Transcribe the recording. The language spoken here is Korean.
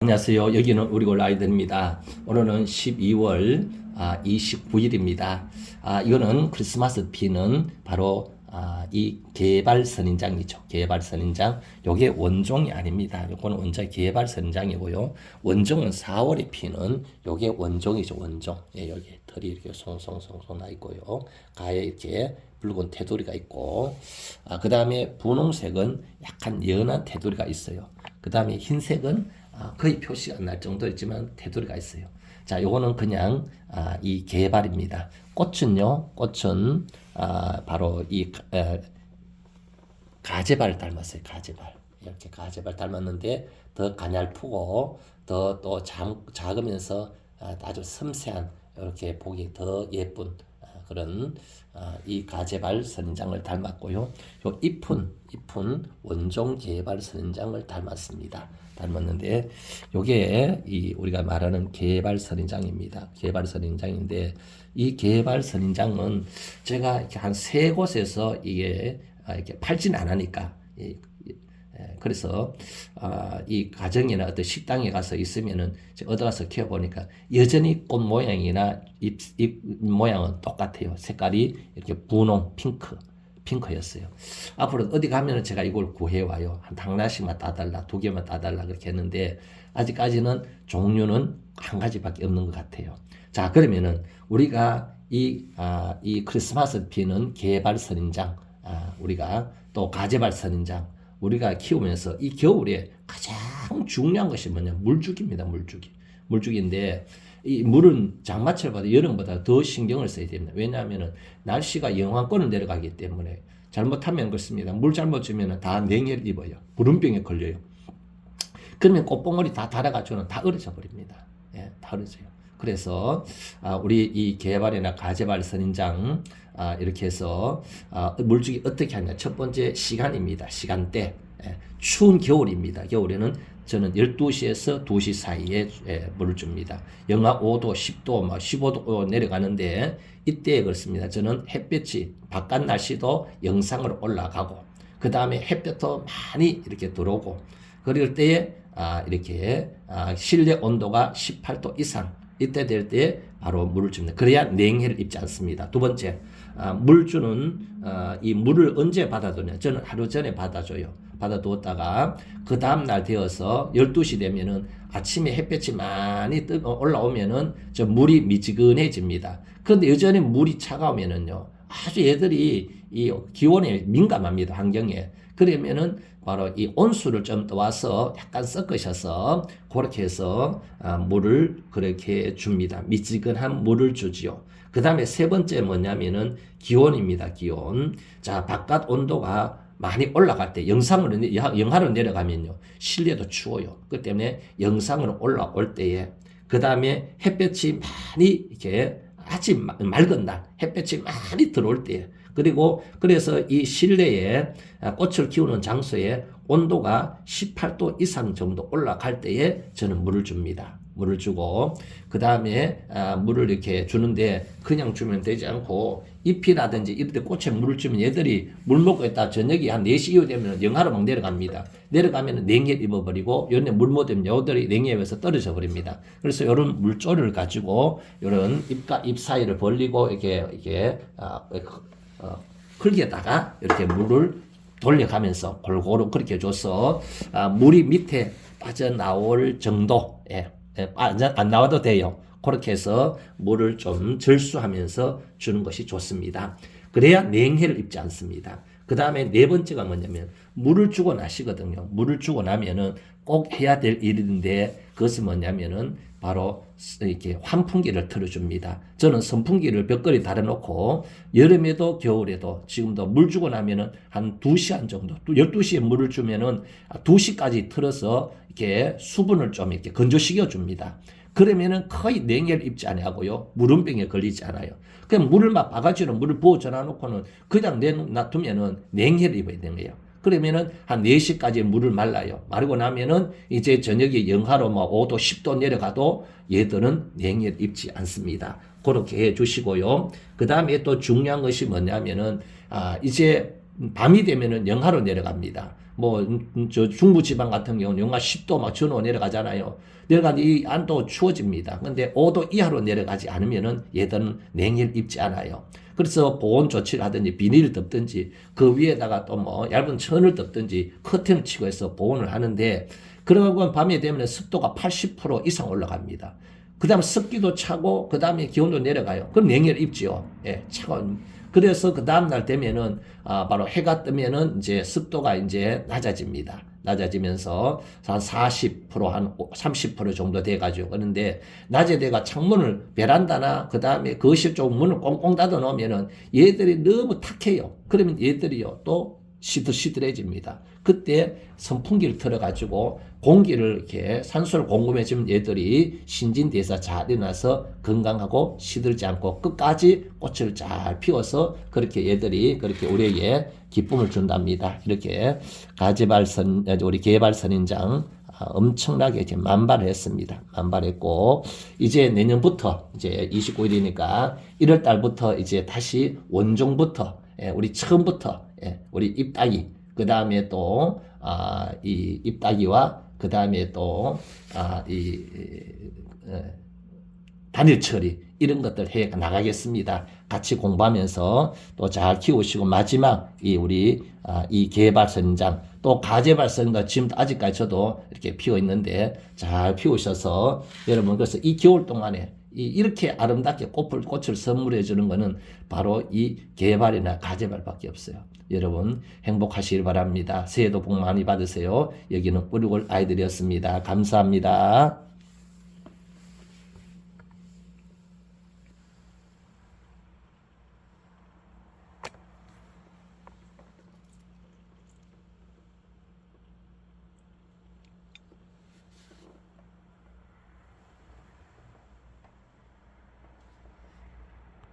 안녕하세요. 여기는 우리골 아이들입니다. 오늘은 12월 29일입니다. 이거는 크리스마스 피는 바로 이 개발 선인장이죠. 개발 선인장. 요게 원종이 아닙니다. 요거는 원종 개발 선인장이고요. 원종은 4월에 피는 요게 원종이죠. 원종. 예, 여기 털이 이렇게 송송송송 나 있고요. 가에 이렇게 붉은 테두리가 있고, 그 다음에 분홍색은 약간 연한 테두리가 있어요. 그 다음에 흰색은 거의 표시가 안 날 정도였지만 테두리가 있어요. 자, 요거는 그냥 이 개발입니다. 꽃은 바로 이 가재발을 닮았어요. 가재발. 이렇게 가재발 닮았는데 더 가냘프고 더 또 작으면서 아주 섬세한 이렇게 보기 더 예쁜 그런 이 가재발 선인장을 닮았고요. 요 잎은 원종 개발 선인장을 닮았는데 요게 이 우리가 말하는 개발 선인장입니다. 개발 선인장인데 이 개발 선인장은 제가 이렇게 한 세 곳에서 이게 이렇게 팔지는 않으니까 그래서 이 가정이나 어떤 식당에 가서 있으면은 얻어가서 키워보니까 여전히 꽃 모양이나 잎 모양은 똑같아요. 색깔이 이렇게 분홍 핑크였어요. 앞으로 어디 가면은 제가 이걸 구해와요. 한 하나씩만 따달라, 2개만 따달라 그렇게 했는데 아직까지는 종류는 한 가지밖에 없는 것 같아요. 자, 그러면은 우리가 이 크리스마스 피는 개발 선인장, 우리가 또 가재발 선인장 우리가 키우면서 이 겨울에 가장 중요한 것이 뭐냐? 물주기입니다. 물주기인데 이 물은 장마철보다 여름보다 더 신경을 써야 됩니다. 왜냐하면 날씨가 영하권을 내려가기 때문에 잘못하면 그렇습니다. 물 잘못 주면 다 냉해를 입어요. 불운병에 걸려요. 그러면 꽃봉오리 다 닳아가지고는 다 얼어져 버립니다. 예, 다 얼어져요. 그래서 우리 이 개발이나 가재발 선인장 이렇게 해서 물주기 어떻게 하냐. 첫 번째 시간입니다. 시간대. 추운 겨울입니다. 겨울에는 저는 12시에서 2시 사이에 물을 줍니다. 영하 5도, 10도, 15도 내려가는데 이때에 그렇습니다. 저는 햇볕이 바깥 날씨도 영상으로 올라가고 그 다음에 햇볕도 많이 이렇게 들어오고 그럴 때에 이렇게 실내 온도가 18도 이상 이때 될 때 바로 물을 줍니다. 그래야 냉해를 입지 않습니다. 두 번째, 물 주는 이 물을 언제 받아두냐? 저는 하루 전에 받아줘요. 받아두었다가 그 다음 날 되어서 12시 되면은 아침에 햇볕이 많이 올라오면은 저 물이 미지근해집니다. 그런데 여전히 물이 차가우면은요, 아주 얘들이 이 기온에 민감합니다. 환경에. 그러면은 바로 이 온수를 좀 떠와서 약간 섞으셔서 그렇게 해서 물을 그렇게 줍니다. 미지근한 물을 주지요. 그 다음에 세 번째 뭐냐면은 기온입니다. 기온. 자, 바깥 온도가 많이 올라갈 때 영하로 내려가면요. 실내도 추워요. 그 때문에 영상으로 올라올 때에 그 다음에 햇볕이 많이 이렇게 아주 맑은 날 햇볕이 많이 들어올 때에 그리고 그래서 이 실내에 꽃을 키우는 장소에 온도가 18도 이상 정도 올라갈 때에 저는 물을 줍니다. 물을 주고 그 다음에 물을 이렇게 주는데 그냥 주면 되지 않고 잎이라든지 이럴 때 꽃에 물을 주면 얘들이 물 먹고 있다 저녁이 한 4시 이후 되면 영하로 막 내려갑니다. 내려가면 냉해를 입어버리고 요런데 물 못 되면 요들이 냉해에서 떨어져 버립니다. 그래서 요런 물조를 가지고 요런 잎과 잎 사이를 벌리고 이렇게 흙에다가 이렇게 물을 돌려가면서 골고루 그렇게 줘서 물이 밑에 빠져나올 정도 안 나와도 돼요. 그렇게 해서 물을 좀 절수하면서 주는 것이 좋습니다. 그래야 냉해를 입지 않습니다. 그 다음에 네 번째가 뭐냐면 물을 주고 나시거든요. 물을 주고 나면은 꼭 해야 될 일인데 그것은 뭐냐면은 바로 이렇게 환풍기를 틀어줍니다. 저는 선풍기를 벽걸이 달아놓고 여름에도 겨울에도 지금도 물 주고 나면은 한 2시간 정도 12시에 물을 주면은 2시까지 틀어서 이렇게 수분을 좀 이렇게 건조시켜 줍니다. 그러면은 거의 냉해를 입지 않고요. 물운병에 걸리지 않아요. 그냥 물을 막 바가지로 물을 부어 전화놓고는 그냥 놔두면은 냉해를 입어야 되는 거예요. 그러면은 한 4시까지 물을 말라요. 마르고 나면은 이제 저녁에 영하로 5도, 10도 내려가도 얘들은 냉해를 입지 않습니다. 그렇게 해 주시고요. 그 다음에 또 중요한 것이 뭐냐면은, 이제 밤이 되면은 영하로 내려갑니다. 뭐 저 중부 지방 같은 경우는 영하 10도 막 전후 내려가잖아요. 내려가는데 이 안도 추워집니다. 근데 5도 이하로 내려가지 않으면은 얘들은 냉해를 입지 않아요. 그래서 보온 조치를 하든지 비닐을 덮든지 그 위에다가 또 뭐 얇은 천을 덮든지 커튼을 치고 해서 보온을 하는데, 그러고 밤에 되면 습도가 80% 이상 올라갑니다. 그 다음 습기도 차고 그 다음에 기온도 내려가요. 그럼 냉해를 입지요. 예, 차가운. 그래서 그 다음날 되면은 바로 해가 뜨면은 이제 습도가 이제 낮아집니다. 낮아지면서 한 40%, 한 30% 정도 돼가지고. 그런데 낮에 내가 창문을 베란다나 그 다음에 거실 쪽 문을 꽁꽁 닫아 놓으면은 얘들이 너무 탁해요. 그러면 얘들이요 또 시들시들해집니다. 그때 선풍기를 틀어가지고 공기를 이렇게 산소를 공급해주면 얘들이 신진대사 잘 일어나서 건강하고 시들지 않고 끝까지 꽃을 잘 피워서 그렇게 얘들이 그렇게 우리에게 기쁨을 준답니다. 이렇게 우리 개발 선인장 엄청나게 이제 만발을 했습니다. 만발했고, 이제 내년부터 이제 29일이니까 1월 달부터 이제 다시 원종부터, 우리 처음부터, 우리 잎따기, 그 다음에 또, 이 잎따기와 그 다음에 또, 단일 처리, 이런 것들 해 나가겠습니다. 같이 공부하면서 또 잘 키우시고, 마지막 이 개발선인장, 또 가재발선인장 지금 아직까지 저도 이렇게 피워 있는데 잘 피우셔서 여러분, 그래서 이 겨울 동안에 이렇게 아름답게 꽃을 선물해 주는 거는 바로 이 개발이나 가재발밖에 없어요. 여러분 행복하시길 바랍니다. 새해도 복 많이 받으세요. 여기는 뿌리골 아이들이었습니다. 감사합니다.